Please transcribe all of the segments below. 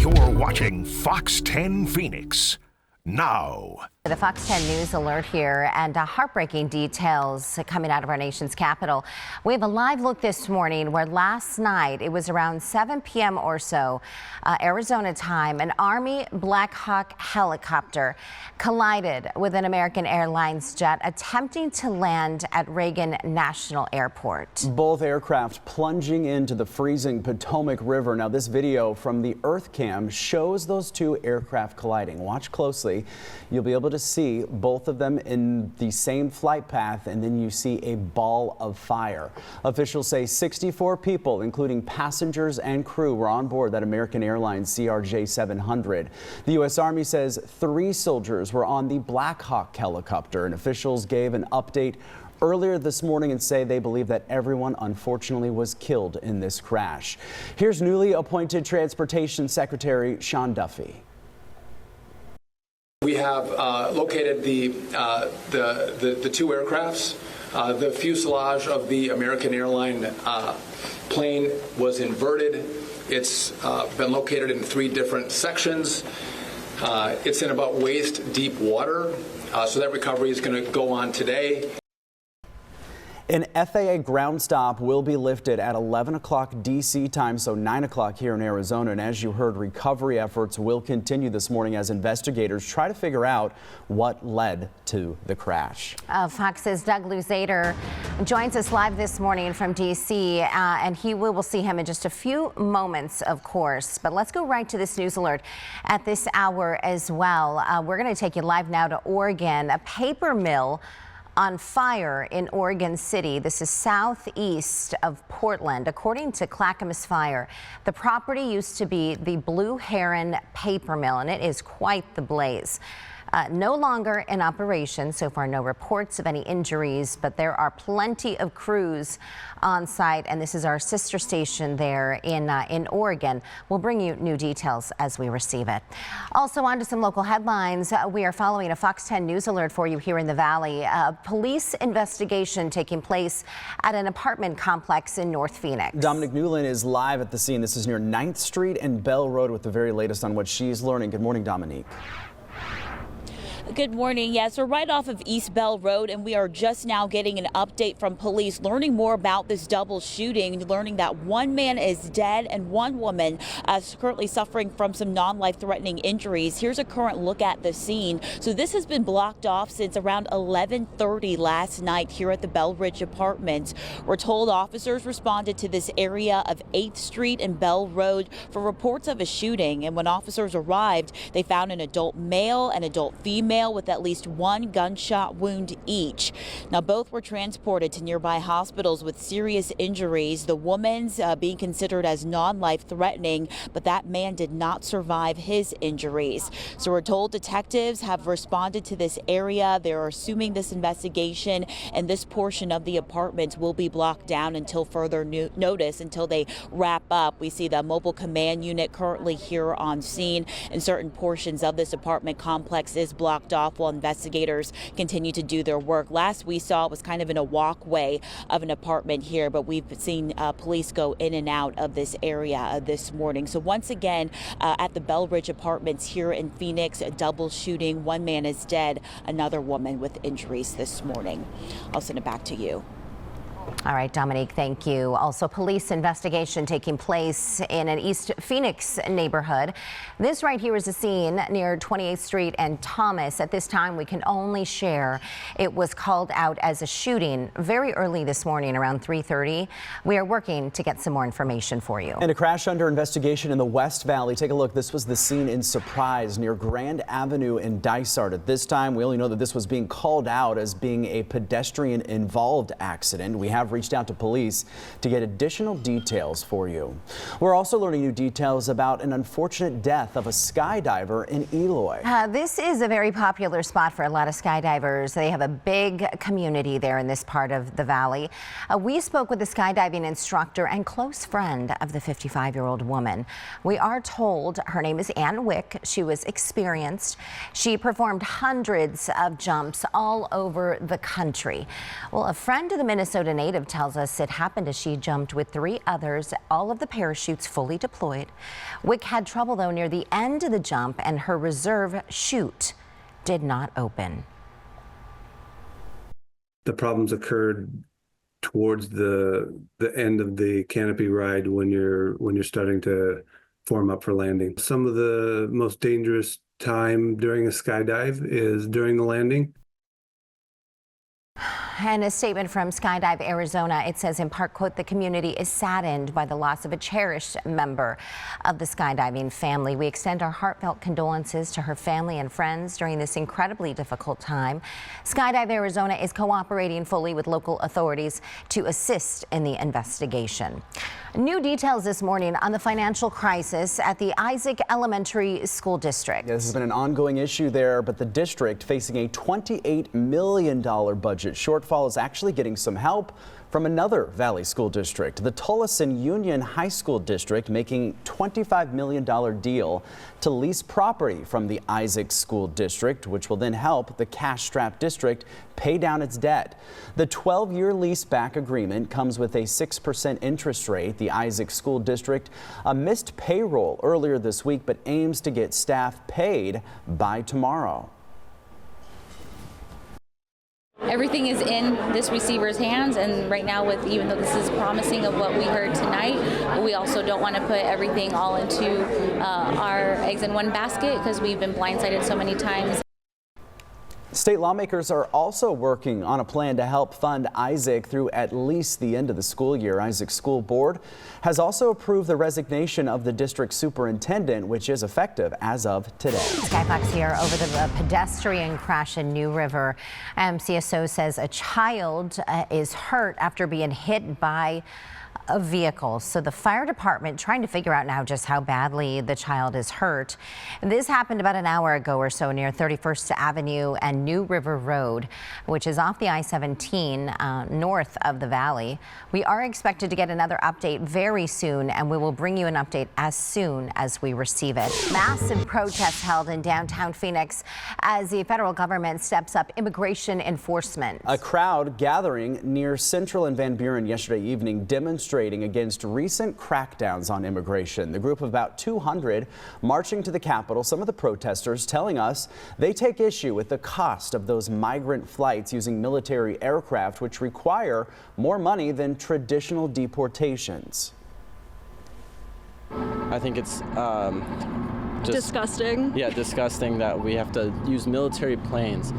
You're watching Fox 10 Phoenix now. The Fox 10 News alert here, and heartbreaking details coming out of our nation's capital. We have a live look this morning where last night, it was around 7 p.m. or so, Arizona time, an Army Black Hawk helicopter collided with an American Airlines jet attempting to land at Reagan National Airport. Both aircraft plunging into the freezing Potomac River. Now, this video from the Earth Cam shows those two aircraft colliding. Watch closely. You'll be able to see both of them in the same flight path, and then you see a ball of fire. Officials say 64 people, including passengers and crew, were on board that American Airlines CRJ 700. The U.S. Army says 3 soldiers were on the Black Hawk helicopter, and officials gave an update earlier this morning and say they believe that everyone unfortunately was killed in this crash. Here's newly appointed Transportation Secretary Sean Duffy. We have located the two aircrafts. The fuselage of the American Airlines plane was inverted. It's been located in 3 different sections. It's in about waist deep water, so that recovery is going to go on today. An FAA ground stop will be lifted at 11 o'clock D.C. time, so 9 o'clock here in Arizona. And as you heard, recovery efforts will continue this morning as investigators try to figure out what led to the crash. Fox's Doug Luzader joins us live this morning from D.C., and we will see him in just a few moments, of course. But let's go right to this news alert at this hour as well. We're going to take you live now to Oregon. A paper mill on fire in Oregon City. This is southeast of Portland. According to Clackamas Fire, the property used to be the Blue Heron Paper Mill, and it is quite the blaze. No longer in operation. So far, no reports of any injuries, but there are plenty of crews on site, and this is our sister station there in Oregon. We'll bring you new details as we receive it. Also, on to some local headlines. We are following a Fox 10 News alert for you here in the Valley. A police investigation taking place at an apartment complex in North Phoenix. Dominic Newland is live at the scene. This is near 9th Street and Bell Road with the very latest on what she's learning. Good morning, Dominique. Good morning. Yes, we're right off of East Bell Road, and we are just now getting an update from police, learning more about this double shooting, learning that 1 man is dead and 1 woman is currently suffering from some non-life-threatening injuries. Here's a current look at the scene. So this has been blocked off since around 11:30 last night here at the Bell Ridge Apartments. We're told officers responded to this area of 8th Street and Bell Road for reports of a shooting, and when officers arrived, they found an adult male and adult female with at least 1 gunshot wound each. Now, both were transported to nearby hospitals with serious injuries. The woman's being considered as non-life threatening, but that man did not survive his injuries. So we're told detectives have responded to this area. They're assuming this investigation and this portion of the apartment will be blocked down until further notice, until they wrap up. We see the mobile command unit currently here on scene, and certain portions of this apartment complex is blocked off while investigators continue to do their work. Last we saw it was kind of in a walkway of an apartment here, but we've seen police go in and out of this area this morning. So once again, at the Bell Ridge Apartments here in Phoenix, a double shooting. 1 man is dead, another woman with injuries this morning. I'll send it back to you. All right, Dominique, thank you. Also, police investigation taking place in an East Phoenix neighborhood. This right here is a scene near 28th Street and Thomas. At this time, we can only share it was called out as a shooting very early this morning around 3:30. We are working to get some more information for you. And a crash under investigation in the West Valley. Take a look. This was the scene in Surprise near Grand Avenue in Dysart. At this time, we only know that this was being called out as being a pedestrian-involved accident. We have reached out to police to get additional details for you. We're also learning new details about an unfortunate death of a skydiver in Eloy. This is a very popular spot for a lot of skydivers. They have a big community there in this part of the valley. We spoke with the skydiving instructor and close friend of the 55-year-old woman. We are told her name is Ann Wick. She was experienced. She performed hundreds of jumps all over the country. Well, a friend of the Minnesota native native tells us it happened as she jumped with 3 others, all of the parachutes fully deployed. Wick had trouble, though, near the end of the jump, and her reserve chute did not open. The problems occurred towards the end of the canopy ride when you're starting to form up for landing. Some of the most dangerous time during a skydive is during the landing. And a statement from Skydive Arizona, it says in part, quote, the community is saddened by the loss of a cherished member of the skydiving family. We extend our heartfelt condolences to her family and friends during this incredibly difficult time. Skydive Arizona is cooperating fully with local authorities to assist in the investigation. New details this morning on the financial crisis at the Isaac Elementary School District. This has been an ongoing issue there, but the district, facing a $28 million budget shortfall, is actually getting some help from another Valley School District. The Tolleson Union High School District making $25 million deal to lease property from the Isaac School District, which will then help the cash-strapped district pay down its debt. The 12-year lease-back agreement comes with a 6% interest rate. The Isaac School District missed payroll earlier this week, but aims to get staff paid by tomorrow. Everything is in this receiver's hands, and right now, even though this is promising of what we heard tonight, we also don't want to put everything all into our eggs in one basket, because we've been blindsided so many times. State lawmakers are also working on a plan to help fund Isaac through at least the end of the school year. Isaac's school board has also approved the resignation of the district superintendent, which is effective as of today. Sky Fox here over the pedestrian crash in New River. CSO says a child is hurt after being hit by a vehicle. So the fire department trying to figure out now just how badly the child is hurt. This happened about an hour ago or so near 31st Avenue and New River Road, which is off the I-17 north of the valley. We are expected to get another update very soon, and we will bring you an update as soon as we receive it. Massive protests held in downtown Phoenix as the federal government steps up immigration enforcement. A crowd gathering near Central and Van Buren yesterday evening demonstrating against recent crackdowns on immigration. The group of about 200 marching to the Capitol. Some of the protesters telling us they take issue with the cost of those migrant flights using military aircraft, which require more money than traditional deportations. I think it's just disgusting. Yeah, disgusting that we have to use military planes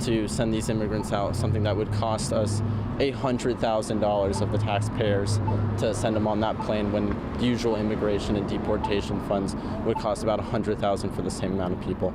to send these immigrants out, something that would cost us $800,000 of the taxpayers to send them on that plane, when usual immigration and deportation funds would cost about $100,000 for the same amount of people.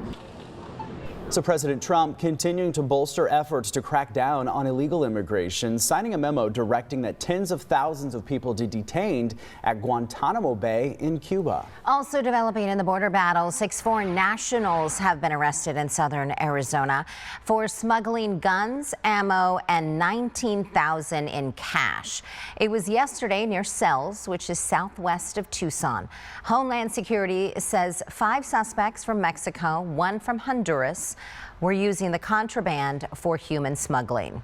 So President Trump continuing to bolster efforts to crack down on illegal immigration, signing a memo directing that tens of thousands of people be detained at Guantanamo Bay in Cuba. Also developing in the border battle, 6 foreign nationals have been arrested in southern Arizona for smuggling guns, ammo, and $19,000 in cash. It was yesterday near Sells, which is southwest of Tucson. Homeland Security says 5 suspects from Mexico, 1 from Honduras, were using the contraband for human smuggling.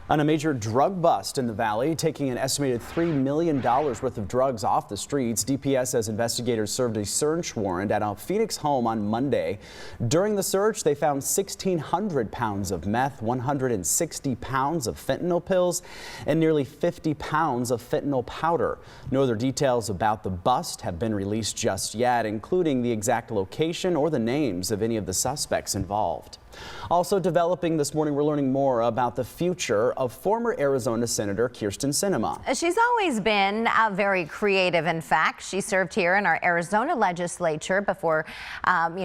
On a major drug bust in the valley, taking an estimated $3 million worth of drugs off the streets. DPS says investigators served a search warrant at a Phoenix home on Monday. During the search, they found 1,600 pounds of meth, 160 pounds of fentanyl pills, and nearly 50 pounds of fentanyl powder. No other details about the bust have been released just yet, including the exact location or the names of any of the suspects involved. Also developing this morning, we're learning more about the future of former Arizona Senator Kyrsten Sinema. She's always been very creative. In fact, she served here in our Arizona legislature before,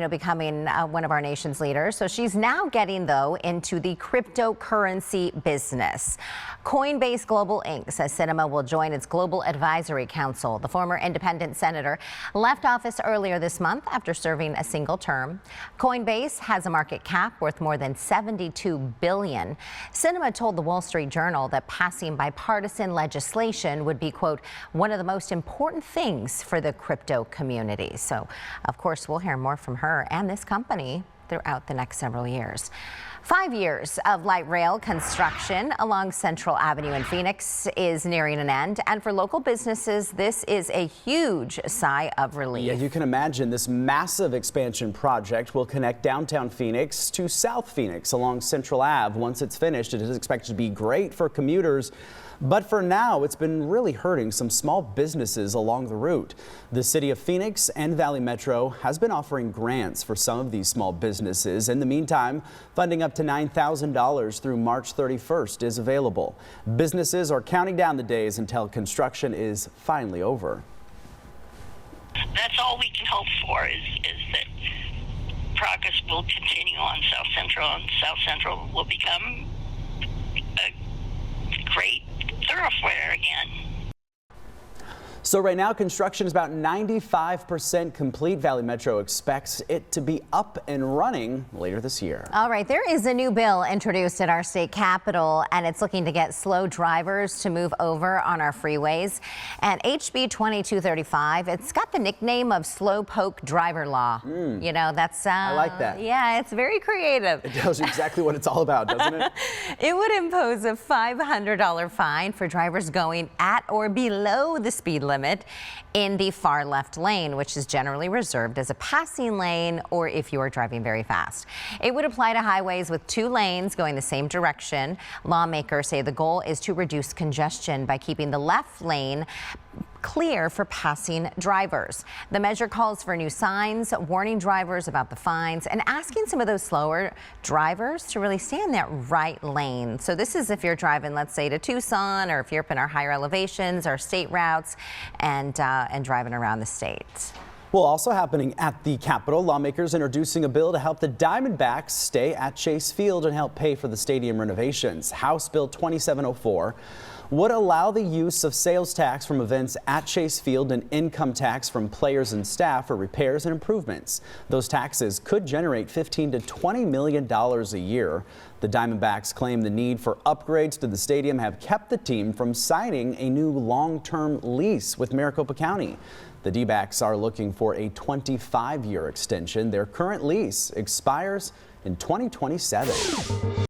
becoming one of our nation's leaders. So she's now getting, though, into the cryptocurrency business. Coinbase Global Inc. says Sinema will join its Global Advisory Council. The former independent senator left office earlier this month after serving a single term. Coinbase has a market cap worth more than $72 billion. Sinema told the Wall Street Journal that passing bipartisan legislation would be, quote, one of the most important things for the crypto community. So, of course, we'll hear more from her and this company throughout the next several years. 5 years of light rail construction along Central Avenue in Phoenix is nearing an end, and for local businesses, this is a huge sigh of relief. Yeah, you can imagine this massive expansion project will connect downtown Phoenix to South Phoenix along Central Ave. Once it's finished, it is expected to be great for commuters. But for now, it's been really hurting some small businesses along the route. The City of Phoenix and Valley Metro has been offering grants for some of these small businesses. In the meantime, funding up to $9,000 through March 31st is available. Businesses are counting down the days until construction is finally over. That's all we can hope for is that progress will continue on South Central, and South Central will become a great thoroughfare again. So right now, construction is about 95% complete. Valley Metro expects it to be up and running later this year. All right, there is a new bill introduced at our state capitol, and it's looking to get slow drivers to move over on our freeways. And HB 2235, it's got the nickname of slowpoke driver law. You know, that's I like that. Yeah, it's very creative. It tells you exactly what it's all about, doesn't it? It would impose a $500 fine for drivers going at or below the speed limit in the far left lane, which is generally reserved as a passing lane or if you are driving very fast. It would apply to highways with 2 lanes going the same direction. Lawmakers say the goal is to reduce congestion by keeping the left lane clear for passing drivers. The measure calls for new signs warning drivers about the fines and asking some of those slower drivers to really stay in that right lane. So this is if you're driving, let's say, to Tucson, or if you're up in our higher elevations or state routes and driving around the state. Well, also happening at the Capitol, lawmakers introducing a bill to help the Diamondbacks stay at Chase Field and help pay for the stadium renovations. House Bill 2704 would allow the use of sales tax from events at Chase Field and income tax from players and staff for repairs and improvements. Those taxes could generate $15 to $20 million a year. The Diamondbacks claim the need for upgrades to the stadium have kept the team from signing a new long-term lease with Maricopa County. The D-backs are looking for a 25-year extension. Their current lease expires in 2027.